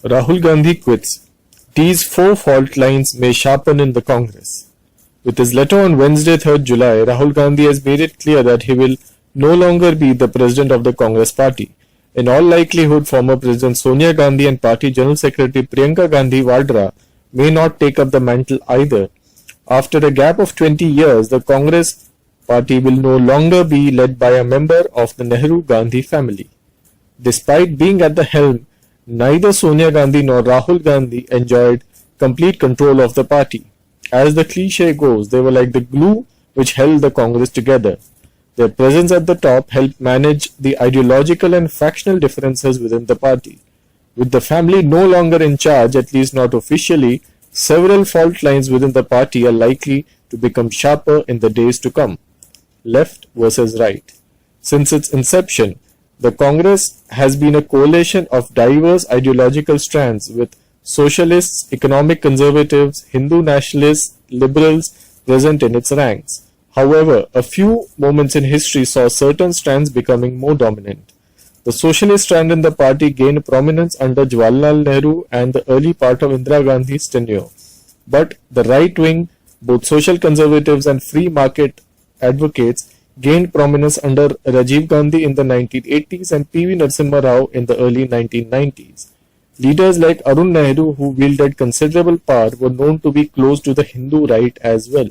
Rahul Gandhi quits. These four fault lines may sharpen in the Congress. With his letter on Wednesday, 3rd July, Rahul Gandhi has made it clear that he will no longer be the president of the Congress party. In all likelihood, former President Sonia Gandhi and Party General Secretary Priyanka Gandhi Vadra may not take up the mantle either. After a gap of 20 years, the Congress party will no longer be led by a member of the Nehru-Gandhi family. Despite being at the helm, neither Sonia Gandhi nor Rahul Gandhi enjoyed complete control of the party. As the cliche goes, they were like the glue which held the Congress together. Their presence at the top helped manage the ideological and factional differences within the party. With the family no longer in charge, at least not officially, several fault lines within the party are likely to become sharper in the days to come. Left versus right. Since its inception, the Congress has been a coalition of diverse ideological strands with socialists, economic conservatives, Hindu nationalists, liberals present in its ranks. However, a few moments in history saw certain strands becoming more dominant. The socialist strand in the party gained prominence under Jawaharlal Nehru and the early part of Indira Gandhi's tenure. But the right wing, both social conservatives and free market advocates, gained prominence under Rajiv Gandhi in the 1980s and P.V. Narasimha Rao in the early 1990s. Leaders like Arun Nehru, who wielded considerable power, were known to be close to the Hindu right as well.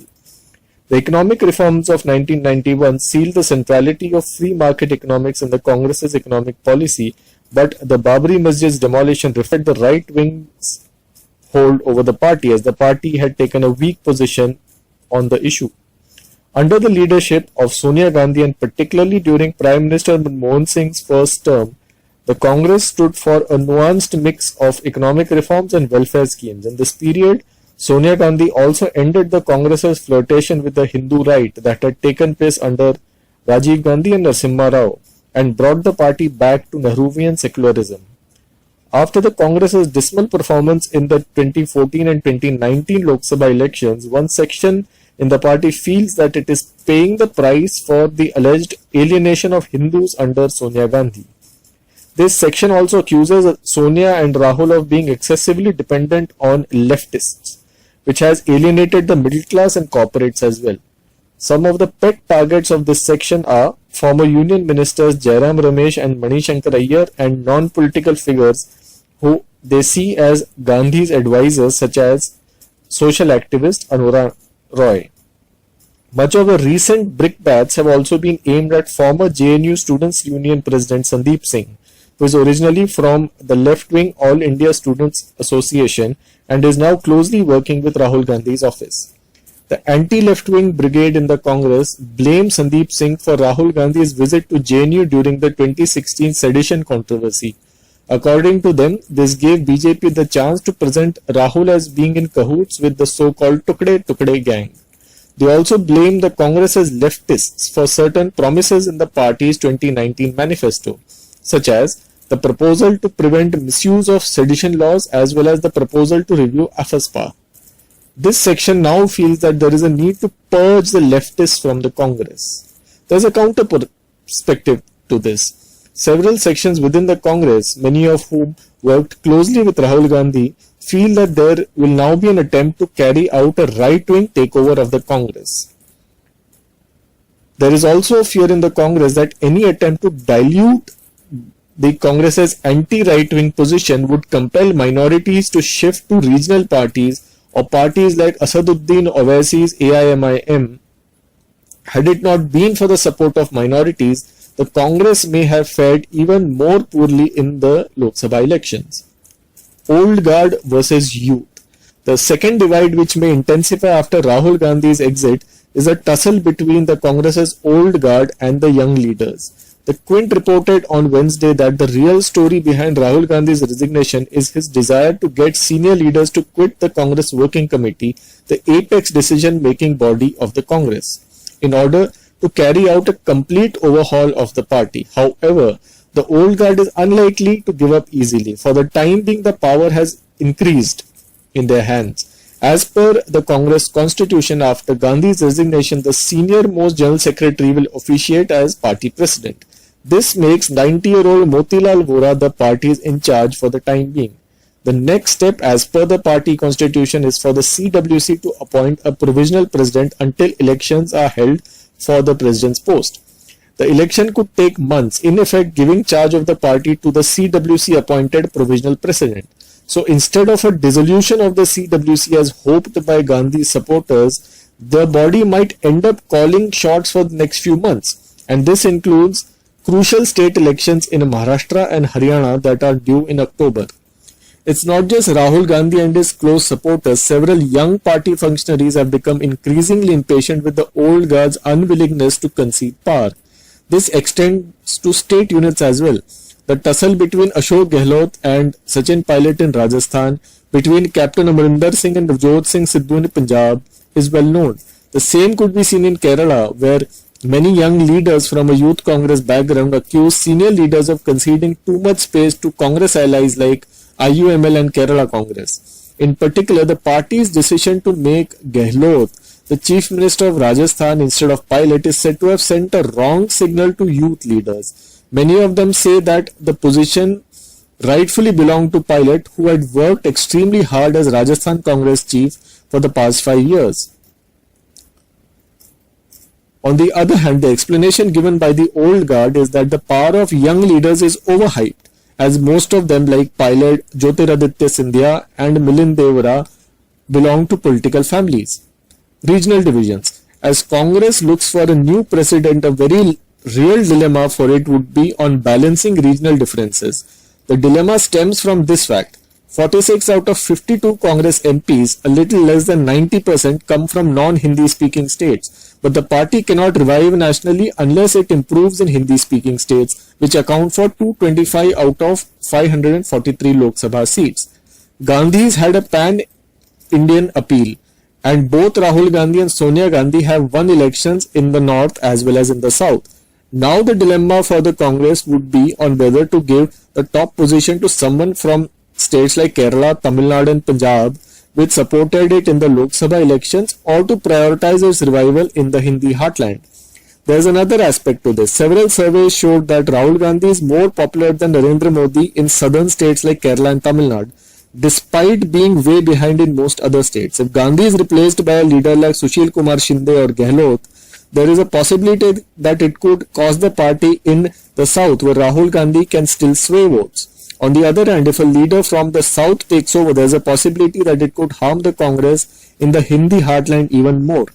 The economic reforms of 1991 sealed the centrality of free market economics in the Congress's economic policy, but the Babri Masjid's demolition reflected the right wing's hold over the party, as the party had taken a weak position on the issue. Under the leadership of Sonia Gandhi, and particularly during Prime Minister Manmohan Singh's first term, the Congress stood for a nuanced mix of economic reforms and welfare schemes. In this period, Sonia Gandhi also ended the Congress's flirtation with the Hindu right that had taken place under Rajiv Gandhi and Narasimha Rao and brought the party back to Nehruvian secularism. After the Congress's dismal performance in the 2014 and 2019 Lok Sabha elections, one section in the party feels that it is paying the price for the alleged alienation of Hindus under Sonia Gandhi. This section also accuses Sonia and Rahul of being excessively dependent on leftists, which has alienated the middle class and corporates as well. Some of the pet targets of this section are former union ministers Jairam Ramesh and Manishankar Iyer and non-political figures who they see as Gandhi's advisors, such as social activist Anura Roy. Much of the recent brickbats have also been aimed at former JNU Students' Union President Sandeep Singh, who is originally from the left-wing All India Students Association and is now closely working with Rahul Gandhi's office. The anti-left-wing brigade in the Congress blamed Sandeep Singh for Rahul Gandhi's visit to JNU during the 2016 sedition controversy. According to them, this gave BJP the chance to present Rahul as being in cahoots with the so-called Tukde Tukde gang. They also blamed the Congress's leftists for certain promises in the party's 2019 manifesto, such as the proposal to prevent misuse of sedition laws as well as the proposal to review AFSPA. This section now feels that there is a need to purge the leftists from the Congress. There is a counter perspective to this. Several sections within the Congress, many of whom worked closely with Rahul Gandhi, feel that there will now be an attempt to carry out a right-wing takeover of the Congress. There is also a fear in the Congress that any attempt to dilute the Congress's anti-right-wing position would compel minorities to shift to regional parties or parties like Asaduddin Owaisi's AIMIM. Had it not been for the support of minorities, the Congress may have fared even more poorly in the Lok Sabha elections. Old guard versus youth. The second divide, which may intensify after Rahul Gandhi's exit, is a tussle between the Congress's old guard and the young leaders. The Quint reported on Wednesday that the real story behind Rahul Gandhi's resignation is his desire to get senior leaders to quit the Congress Working Committee, the apex decision-making body of the Congress, in order to carry out a complete overhaul of the party. However, the old guard is unlikely to give up easily. For the time being, the power has increased in their hands. As per the Congress constitution, after Gandhi's resignation, the senior most general secretary will officiate as party president. This makes 90-year-old Motilal Vora the party's in charge for the time being. The next step as per the party constitution is for the CWC to appoint a provisional president until elections are held for the president's post. The election could take months, in effect giving charge of the party to the CWC appointed provisional president. So instead of a dissolution of the CWC as hoped by Gandhi's supporters, the body might end up calling shots for the next few months. And this includes crucial state elections in Maharashtra and Haryana that are due in October. It's not just Rahul Gandhi and his close supporters. Several young party functionaries have become increasingly impatient with the old guard's unwillingness to concede power. This extends to state units as well. The tussle between Ashok Gehlot and Sachin Pilot in Rajasthan, between Captain Amarinder Singh and Navjot Singh Sidhu in Punjab is well known. The same could be seen in Kerala, where many young leaders from a youth Congress background accuse senior leaders of conceding too much space to Congress allies like IUML and Kerala Congress. In particular, the party's decision to make Gehlot the Chief Minister of Rajasthan instead of Pilot is said to have sent a wrong signal to youth leaders. Many of them say that the position rightfully belonged to Pilot, who had worked extremely hard as Rajasthan Congress chief for the past 5 years. On the other hand, the explanation given by the old guard is that the power of young leaders is overhyped, as most of them like Pilot, Jyotiraditya Scindia and Milind Devara belong to political families. Regional divisions. As Congress looks for a new president, a very real dilemma for it would be on balancing regional differences. The dilemma stems from this fact. 46 out of 52 Congress MPs, a little less than 90%, come from non-Hindi speaking states. But the party cannot revive nationally unless it improves in Hindi speaking states, which account for 225 out of 543 Lok Sabha seats. Gandhi's had a pan-Indian appeal, and both Rahul Gandhi and Sonia Gandhi have won elections in the north as well as in the south. Now the dilemma for the Congress would be on whether to give the top position to someone from states like Kerala, Tamil Nadu and Punjab, which supported it in the Lok Sabha elections, or to prioritize its revival in the Hindi heartland. There is another aspect to this. Several surveys showed that Rahul Gandhi is more popular than Narendra Modi in southern states like Kerala and Tamil Nadu, despite being way behind in most other states. If Gandhi is replaced by a leader like Sushil Kumar Shinde or Gehlot, there is a possibility that it could cost the party in the south, where Rahul Gandhi can still sway votes. On the other hand, if a leader from the south takes over, there is a possibility that it could harm the Congress in the Hindi heartland even more.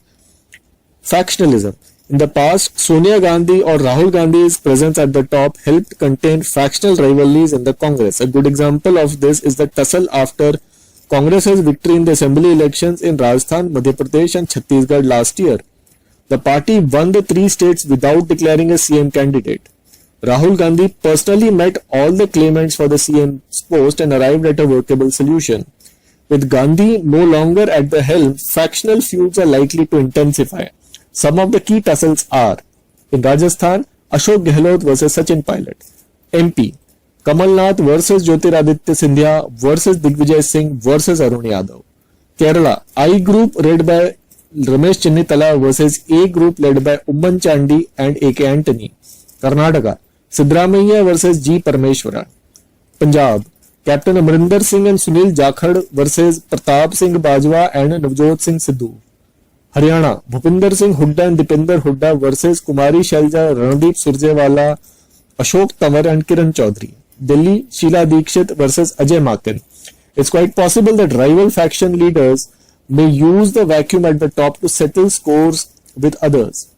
Factionalism. In the past, Sonia Gandhi or Rahul Gandhi's presence at the top helped contain factional rivalries in the Congress. A good example of this is the tussle after Congress's victory in the assembly elections in Rajasthan, Madhya Pradesh and Chhattisgarh last year. The party won the 3 states without declaring a CM candidate. Rahul Gandhi personally met all the claimants for the CM's post and arrived at a workable solution. With Gandhi no longer at the helm, factional feuds are likely to intensify. Some of the key tussles are: in Rajasthan, Ashok Gehlot versus Sachin Pilot. MP, Kamal Nath versus Jyotiraditya Scindia versus Digvijay Singh versus Arun Yadav. Kerala, I group led by Ramesh Chinnitala versus A group led by Umman Chandi and AK Antony. Karnataka, Sidramaiah versus G Parameshwara. Punjab, Captain Amarinder Singh and Sunil Jakhad versus Pratap Singh Bajwa and Navjot Singh Sidhu. Haryana, Bhupinder Singh Hooda and Dipinder Hooda versus Kumari Shalja, Randeep Surjewala, Ashok Tanwar and Kiran Chaudhary. Delhi, Sheila Dikshit versus Ajay Maken. It's quite possible that rival faction leaders may use the vacuum at the top to settle scores with others.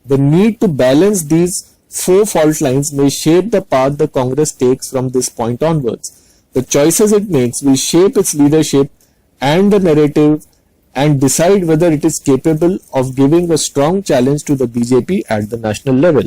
The need to balance these 4 fault lines may shape the path the Congress takes from this point onwards. The choices it makes will shape its leadership and the narrative and decide whether it is capable of giving a strong challenge to the BJP at the national level.